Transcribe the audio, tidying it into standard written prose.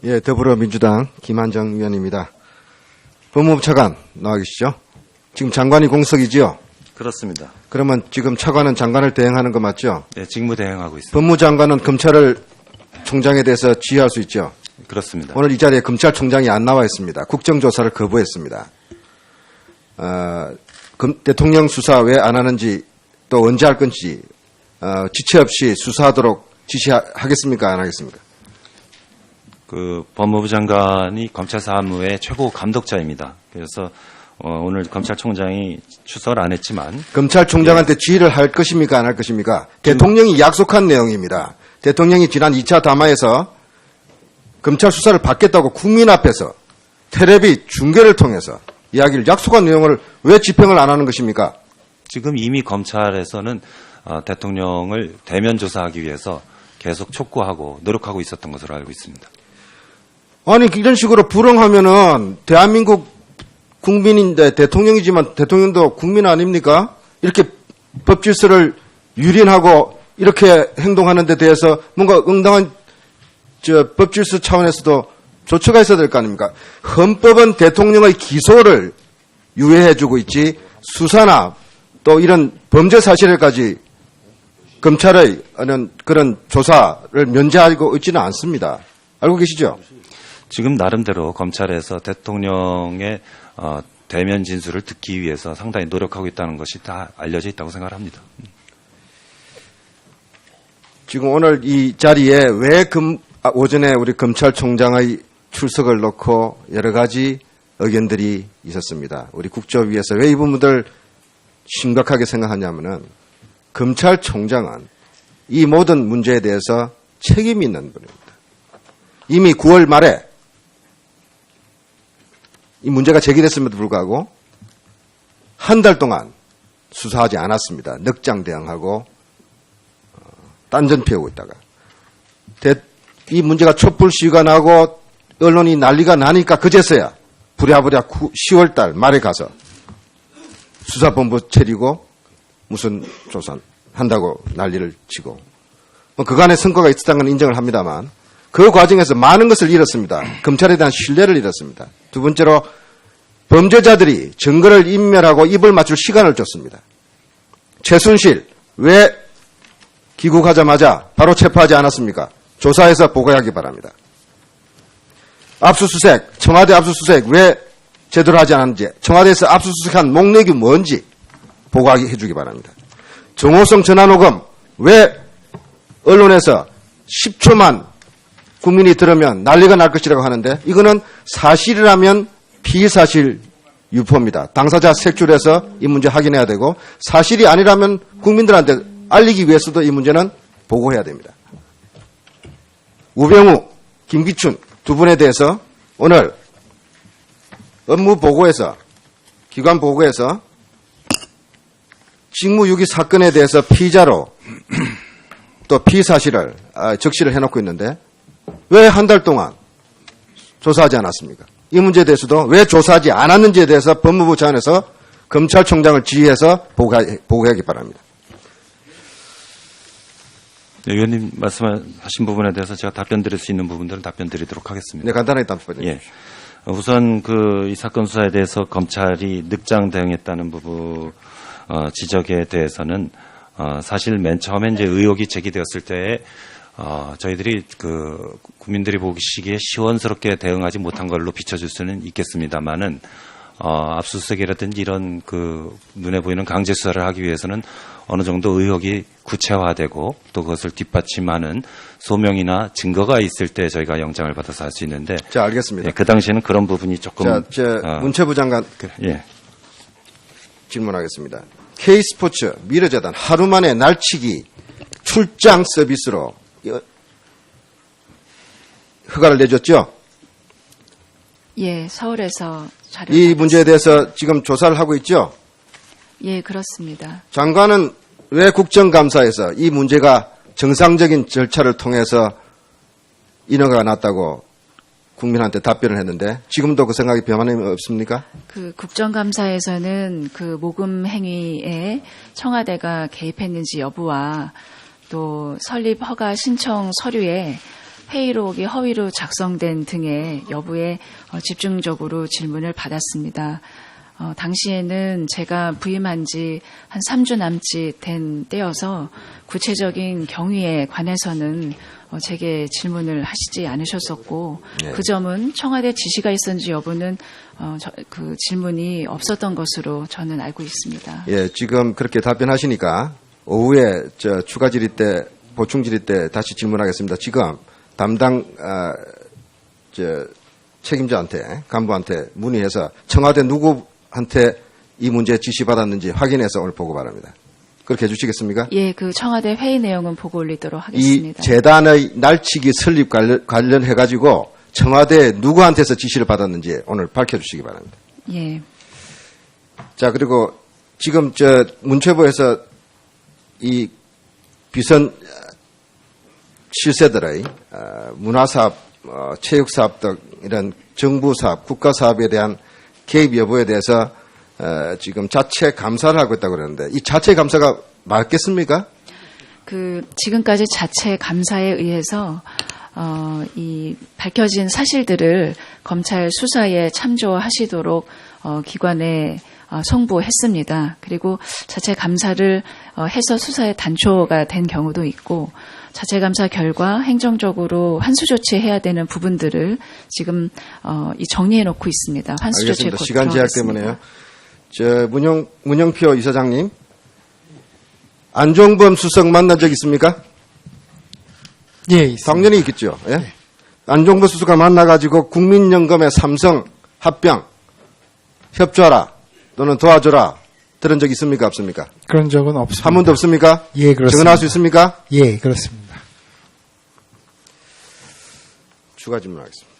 예, 더불어민주당 김한정 의원입니다. 법무부 차관 나와 계시죠? 지금 장관이 공석이지요? 그렇습니다. 그러면 지금 차관은 장관을 대행하는 거 맞죠? 네, 직무 대행하고 있습니다. 법무장관은 검찰을 총장에 대해서 지휘할 수 있죠? 그렇습니다. 오늘 이 자리에 검찰총장이 안 나와 있습니다. 국정조사를 거부했습니다. 대통령 수사 왜 안 하는지 또 언제 할 건지 지체 없이 수사하도록 지시하겠습니까? 안 하겠습니까? 그 법무부 장관이 검찰 사무의 최고 감독자입니다. 그래서 오늘 검찰총장이 출석을 안 했지만 검찰총장한테 지휘를 할 것입니까? 안 할 것입니까? 대통령이 약속한 내용입니다. 대통령이 지난 2차 담화에서 검찰 수사를 받겠다고 국민 앞에서 텔레비 중계를 통해서 이야기를 약속한 내용을 왜 집행을 안 하는 것입니까? 지금 이미 검찰에서는 대통령을 대면 조사하기 위해서 계속 촉구하고 노력하고 있었던 것으로 알고 있습니다. 아니 이런 식으로 불응하면은 대한민국 국민인데 대통령이지만 대통령도 국민 아닙니까? 이렇게 법 질서를 유린하고 이렇게 행동하는 데 대해서 뭔가 응당한 법 질서 차원에서도 조처가 있어야 될 거 아닙니까? 헌법은 대통령의 기소를 유예해주고 있지 수사나 또 이런 범죄 사실에까지 검찰의 그런 조사를 면제하고 있지는 않습니다. 알고 계시죠? 지금 나름대로 검찰에서 대통령의 대면 진술을 듣기 위해서 상당히 노력하고 있다는 것이 다 알려져 있다고 생각합니다. 지금 오늘 이 자리에 왜 오전에 우리 검찰총장의 출석을 놓고 여러 가지 의견들이 있었습니다. 우리 국조위에서 왜 이 부분들 심각하게 생각하냐면은 검찰총장은 이 모든 문제에 대해서 책임이 있는 분입니다. 이미 9월 말에 이 문제가 제기됐음에도 불구하고 한 달 동안 수사하지 않았습니다. 넉장 대응하고 딴전 피우고 있다가 이 문제가 촛불 시위가 나고 언론이 난리가 나니까 그제서야 부랴부랴 10월 달 말에 가서 수사본부 차리고 무슨 조사한다고 난리를 치고 그간의 성과가 있었다는 건 인정을 합니다만 그 과정에서 많은 것을 잃었습니다. 검찰에 대한 신뢰를 잃었습니다. 두 번째로 범죄자들이 증거를 인멸하고 입을 맞출 시간을 줬습니다. 최순실 왜 귀국하자마자 바로 체포하지 않았습니까? 조사해서 보고하기 바랍니다. 압수수색, 청와대 압수수색 왜 제대로 하지 않았는지, 청와대에서 압수수색한 목록이 뭔지 보고하게 해주기 바랍니다. 정호성 전화녹음 왜 언론에서 10초만 국민이 들으면 난리가 날 것이라고 하는데 이거는 사실이라면 피사실 유포입니다. 당사자 색출해서 이 문제 확인해야 되고 사실이 아니라면 국민들한테 알리기 위해서도 이 문제는 보고해야 됩니다. 우병우, 김기춘 두 분에 대해서 오늘 업무 보고에서 기관 보고에서 직무유기 사건에 대해서 피의자로 또 피사실을 적시를 해놓고 있는데 왜 한 달 동안 조사하지 않았습니까? 이 문제에 대해서도 왜 조사하지 않았는지에 대해서 법무부 차원에서 검찰총장을 지휘해서 보고하기 바랍니다. 네, 의원님 말씀하신 부분에 대해서 제가 답변 드릴 수 있는 부분들은 답변 드리도록 하겠습니다. 네, 간단하게 답변해 주십시오. 예. 우선 이 사건 수사에 대해서 검찰이 늑장 대응했다는 부분 지적에 대해서는 사실 맨 처음에 이제 의혹이 제기되었을 때에 저희들이 국민들이 보시기에 시원스럽게 대응하지 못한 걸로 비춰줄 수는 있겠습니다만은 압수수색이라든지 이런 눈에 보이는 강제 수사를 하기 위해서는 어느 정도 의혹이 구체화되고 또 그것을 뒷받침하는 소명이나 증거가 있을 때 저희가 영장을 받아서 할 수 있는데. 자, 알겠습니다. 예, 그 당시에는 그런 부분이 조금. 문체부 장관 예. 질문하겠습니다. K스포츠 미르재단 하루 만에 날치기 출장 서비스로 허가를 내줬죠? 예, 서울에서 자료. 이 문제에 대해서 지금 조사를 하고 있죠? 예, 그렇습니다. 장관은 왜 국정감사에서 이 문제가 정상적인 절차를 통해서 인허가가 났다고 국민한테 답변을 했는데 지금도 그 생각이 변함이 없습니까? 국정감사에서는 모금 행위에 청와대가 개입했는지 여부와 또 설립 허가 신청 서류에 회의록이 허위로 작성된 등의 여부에 집중적으로 질문을 받았습니다. 당시에는 제가 부임한 지 한 3주 남짓 된 때여서 구체적인 경위에 관해서는 제게 질문을 하시지 않으셨었고 네. 그 점은 청와대 지시가 있었는지 여부는 그 질문이 없었던 것으로 저는 알고 있습니다. 예, 지금 그렇게 답변하시니까 오후에 추가 질의 때, 보충 질의 때 다시 질문하겠습니다. 지금 담당 책임자한테, 간부한테 문의해서 청와대 누구한테 이 문제 지시받았는지 확인해서 오늘 보고 바랍니다. 그렇게 해주시겠습니까? 예, 그 청와대 회의 내용은 보고 올리도록 이 하겠습니다. 재단의 날치기 설립 관련해가지고 청와대 누구한테서 지시를 받았는지 오늘 밝혀주시기 바랍니다. 예, 자, 그리고 지금 문체부에서 이 비선 실세들의 문화사업, 체육사업 등 이런 정부사업, 국가사업에 대한 개입 여부에 대해서 지금 자체 감사를 하고 있다고 그러는데 이 자체 감사가 맞겠습니까? 지금까지 자체 감사에 의해서 이 밝혀진 사실들을 검찰 수사에 참조하시도록 기관에 송부했습니다. 그리고 자체 감사를 해서 수사에 단초가 된 경우도 있고 자체 감사 결과 행정적으로 환수 조치해야 되는 부분들을 지금 정리해 놓고 있습니다. 환수 조치에 알겠습니다. 곧 시간 제약 들어가겠습니다. 때문에요. 문영표 이사장님, 안종범 수석 만난 적 있습니까? 예, 있습니다. 당연히 있겠죠. 예? 안종범 수석과 만나가지고 국민연금의 삼성 합병 협조하라 또는 도와줘라 들은 적 있습니까? 없습니까? 그런 적은 없습니다. 한 번도 없습니까? 예, 그렇습니다. 증언할 수 있습니까? 예, 그렇습니다. 추가 질문하겠습니다.